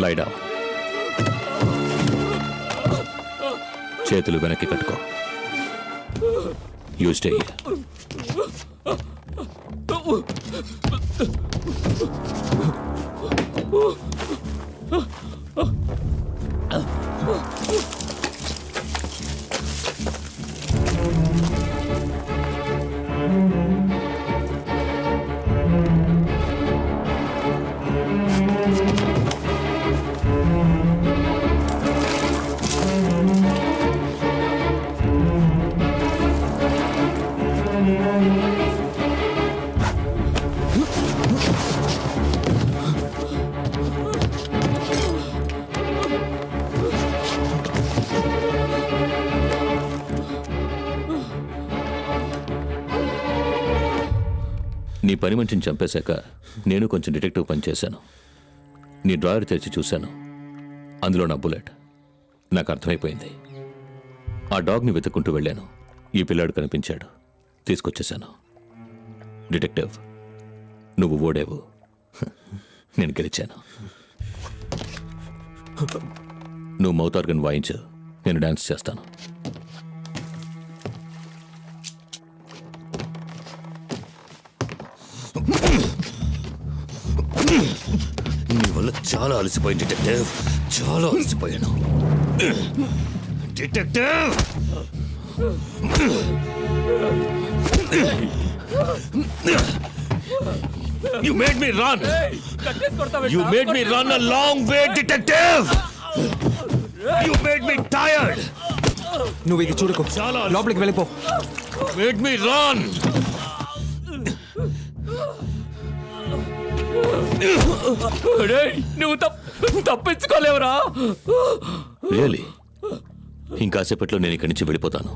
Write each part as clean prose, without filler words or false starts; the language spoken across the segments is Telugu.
Lie down. చేతులు వెనక్కి కట్టుకో. You stay here. నీ పని మనిషిని చంపేశాక నేను కొంచెం డిటెక్టివ్ పని చేశాను. నీ డ్రాయర్ తెరిచి చూశాను. అందులో నా బుల్లెట్. నాకు అర్థమైపోయింది. ఆ డాగ్ని వెతుక్కుంటూ వెళ్ళాను. ఈ పిల్లాడు కనిపించాడు. తీసుకొచ్చేశాను. డిటెక్టివ్, నువ్వు ఓడేవు, నేను గెలిచాను. నువ్వు మౌత్ ఆర్గన్ వాయించు, నేను డాన్స్ చేస్తాను. నీ వల్ల చాలా అలసిపోయింది డిటెక్టివ్, చాలా అలసిపోయాను. Detective, you made me run. You made me run a long way, detective. You made me tired. నువ్వు ఇది చూడకు, లోపలికి వెళ్ళిపో. Made me run. నువ్వు తప్పించుకోలేవురా. రియలీ? ఇంకాసేపట్లో నేను ఇక్కడి నుంచి వెళ్ళిపోతాను.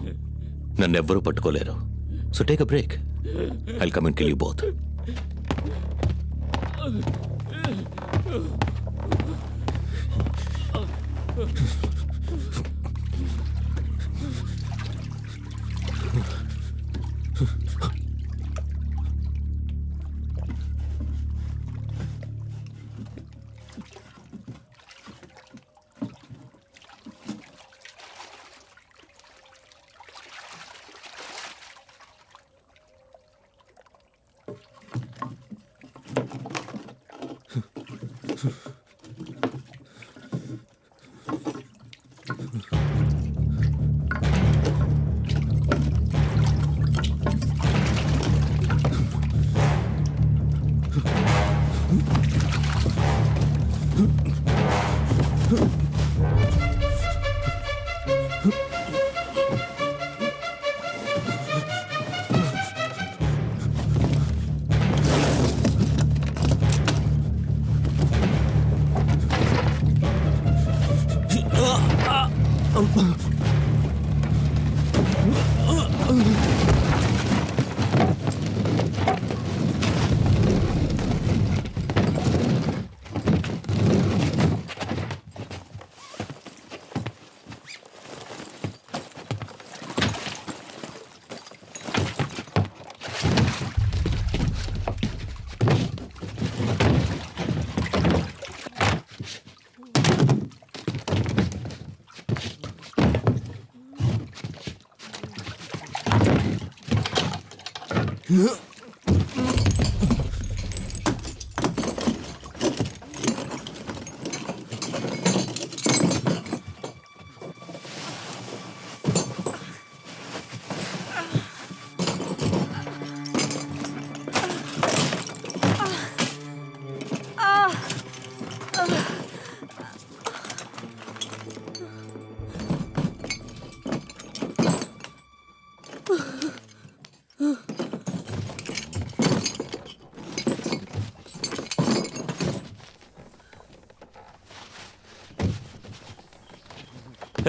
నన్ను ఎవ్వరూ పట్టుకోలేరు. So take a break. I'll come and kill you both.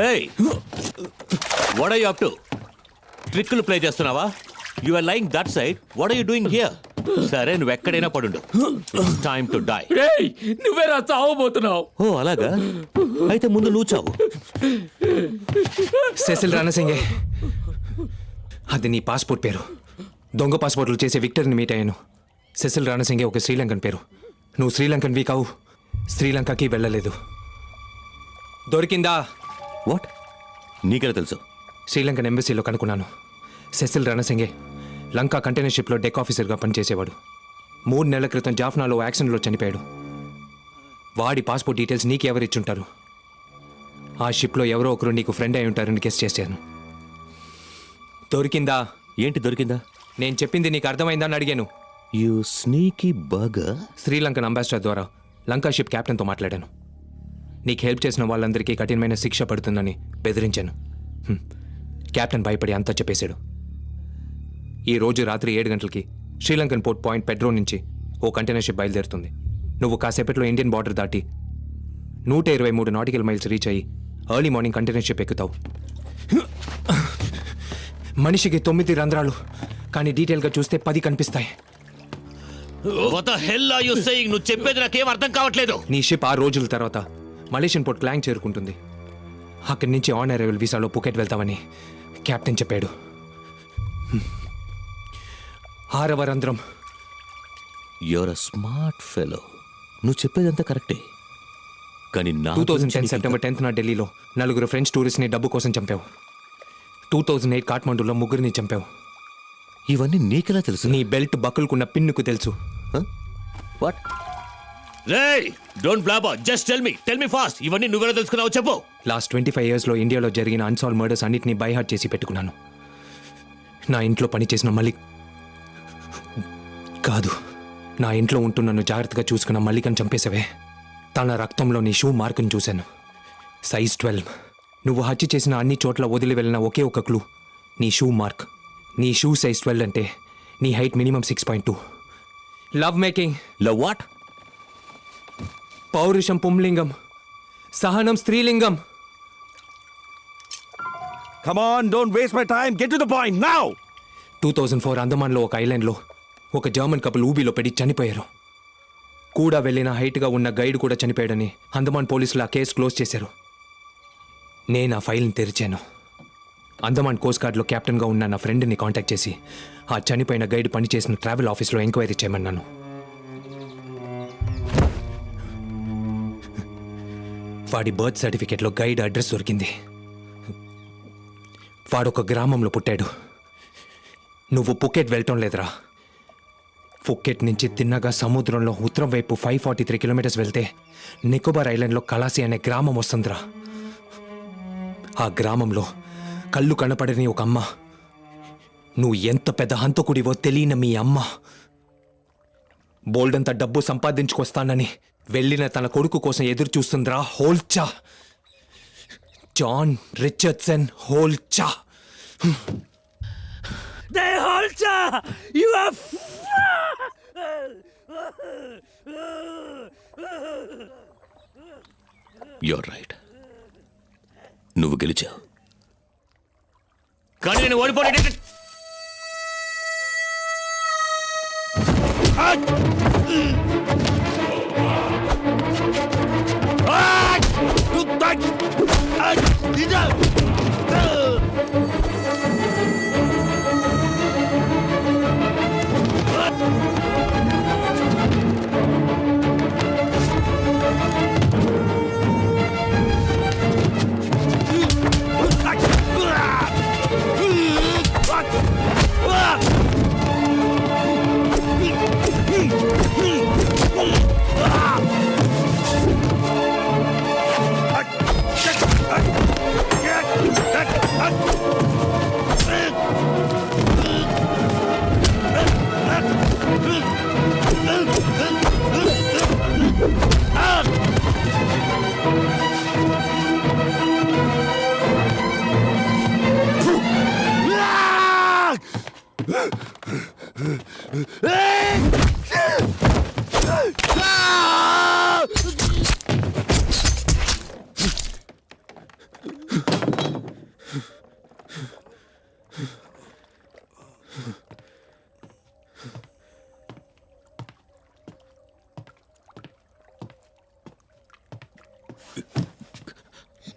Hey! What are you up to? ట్రిక్కులు ప్లే చేస్తున్నావా? You are lying that side. What are you doing here? సరే, నువ్వు ఎక్కడైనా పడుండు. It's time to die. రేయ్, నువ్వేరా చావబోతున్నావు. ఓ అలాగా? అయితే ముందు నువ్వు చావు. సెసిల్ రాణసింగే, అది నీ పాస్పోర్ట్ పేరు. దొంగ పాస్పోర్ట్లు చేసే విక్టర్ని మీట్ అయ్యాను. సెసిల్ రాణసింగే ఒక శ్రీలంకన్ పేరు. నువ్వు శ్రీలంకన్వి కావు, శ్రీలంకకి వెళ్ళలేదు. దొరికిందా? వాట్? నీకెలా తెలుసు? శ్రీలంకన్ ఎంబసీలో కనుక్కున్నాను. సెసిల్ రణసింగే లంకా కంటైనర్ షిప్లో డెక్ ఆఫీసర్గా పనిచేసేవాడు. 3 నెలల క్రితం జాఫ్నాలో యాక్సిడెంట్లో చనిపోయాడు. వాడి పాస్పోర్ట్ డీటెయిల్స్ నీకు ఎవరు ఇచ్చుంటారు? ఆ షిప్లో ఎవరో ఒకరు నీకు ఫ్రెండ్ అయి ఉంటారని గెస్ చేశాను. దొరికిందా? ఏంటి దొరికిందా? నేను చెప్పింది నీకు అర్థమైందని అడిగాను. You sneaky burger. Sri Lankan ambassador ద్వారా లంకా షిప్ కెప్టెన్తో మాట్లాడాను. నీకు హెల్ప్ చేసిన వాళ్ళందరికీ కఠినమైన శిక్ష పడుతుందని బెదిరించాను. కెప్టెన్ భయపడి అంతా చెప్పేశాడు. ఈ రోజు రాత్రి 7 గంటలకి శ్రీలంకన్ పోర్ట్ పాయింట్ పెడ్రో నుంచి ఓ కంటైనర్ షిప్ బయలుదేరుతుంది. నువ్వు కాసేపట్లో ఇండియన్ బార్డర్ దాటి 123 నాటికల్ మైల్స్ రీచ్ అయ్యి ఎర్లీ మార్నింగ్ కంటైనర్ షిప్ ఎక్కుతావు. మనిషికి 9 రంధ్రాలు, కానీ డీటెయిల్గా చూస్తే 10 కనిపిస్తాయి. What the hell are you saying? నువ్వు చెప్పేది నాకేం అర్థం కావట్లేదు. నీ షిప్ 6 రోజుల తర్వాత మలేషియన్ పోర్ట్ క్లాంగ్ చేరుకుంటుంది. అక్కడి నుంచి ఆన్ అరైవల్ వీసాలో పుకెట్ వెళ్తామని కెప్టెన్ చెప్పాడు. 6వ రంధ్రం. You're a smart fellow. నువ్వు చెప్పేదంతా కరెక్టే, కానీ 2010 సెప్టెంబర్ 10th నా ఢిల్లీలో 4 ఫ్రెంచ్ టూరిస్ట్ని డబ్బు కోసం చంపావు. 2008 కాఠ్మండూలో 3 చంపావు. ఇవన్నీ నీకెలా తెలుసు? నీ బెల్ట్ బక్కులుకున్న పిన్నుకు తెలుసు. వాట్? రేయ్, don't blabber, just tell me fast. ఇవన్నీ నువ్వెలా తెలుసుకున్నావు చెప్పు. లాస్ట్ 25 yearsలో ఇండియాలో జరిగిన అన్సాల్వ్ మర్డర్స్ అన్నిటినీ బైహార్ట్ చేసి పెట్టుకున్నాను. నా ఇంట్లో పనిచేసిన మలిక్ కాదు, నా ఇంట్లో ఉంటూ నన్ను జాగ్రత్తగా చూసుకున్న మల్లికను చంపేసావే. తన రక్తంలో నీ షూ మార్కును చూశాను. సైజ్ 12. నువ్వు హత్య చేసిన అన్ని చోట్ల వదిలి వెళ్ళిన ఒకే ఒక క్లూ నీ షూ మార్క్. నీ షూ సైజ్ 12 అంటే నీ height minimum 6.2. Love making. Love what? పౌరుషం పుంలింగం, సహనం స్త్రీలింగం. Come on, don't waste my time. Get to the point now. 2004 అండమాన్లో ఒక ఐలాండ్లో ఒక జర్మన్ కపుల్ ఊబీలో పడి చనిపోయారు. కూడా వెళ్ళిన హైట్గా ఉన్న గైడ్ కూడా చనిపోయాడని అండమాన్ పోలీసులు ఆ కేసు క్లోజ్ చేశారు. నేను ఆ ఫైల్ని తెరిచాను. అండమాన్ కోస్ట్ గార్డ్లో కెప్టెన్గా ఉన్న నా ఫ్రెండ్ని కాంటాక్ట్ చేసి ఆ చనిపోయిన గైడ్ పనిచేసిన ట్రావెల్ ఆఫీస్లో ఎంక్వైరీ చేయమన్నాను. వాడి బర్త్ సర్టిఫికేట్లో గైడ్ అడ్రస్ దొరికింది. వాడొక గ్రామంలో పుట్టాడు. నువ్వు పుకెట్ వెళ్ళటం లేదురా. పుకెట్ నుంచి తిన్నగా సముద్రంలో ఉత్తరం వైపు 543 కిలోమీటర్స్ వెళ్తే నికోబార్ ఐలాండ్లో కలాసి అనే గ్రామం వస్తుందిరా. ఆ గ్రామంలో కళ్ళు కనపడని ఒక అమ్మ, నువ్వు ఎంత పెద్ద హంతకుడివో తెలియని మీ అమ్మ, బోల్డంత డబ్బు సంపాదించుకొస్తానని వెళ్ళిన తన కొడుకు కోసం ఎదురు చూస్తుందిరా. Holcha, John Richardson Holcha. They Holcha! You are your right. నువ్వు గెలిచావు, కానీ నేను ఓడిపోయాను.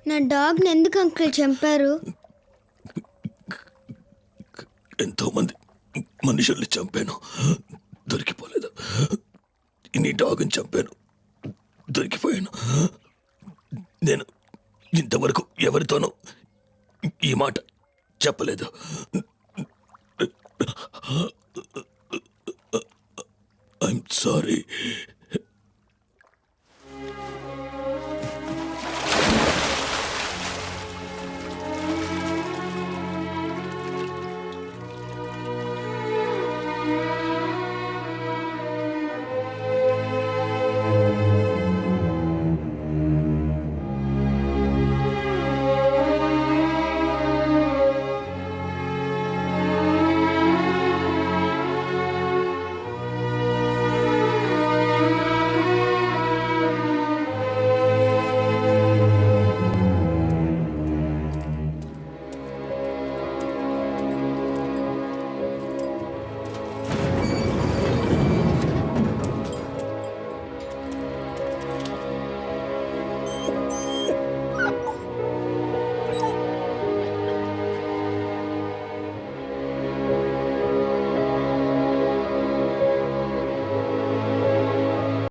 నా డాగ్ని ఎందుకు అంకుల్ చంపారు? ఎంతో మంది మనుషుల్ని చంపాను, దొరికిపోలేదు. నీ డాగ్ని చంపాను, దొరికిపోయాను. నేను ఇంతవరకు ఎవరితోనూ ఈ మాట చెప్పలేదు. I'm sorry.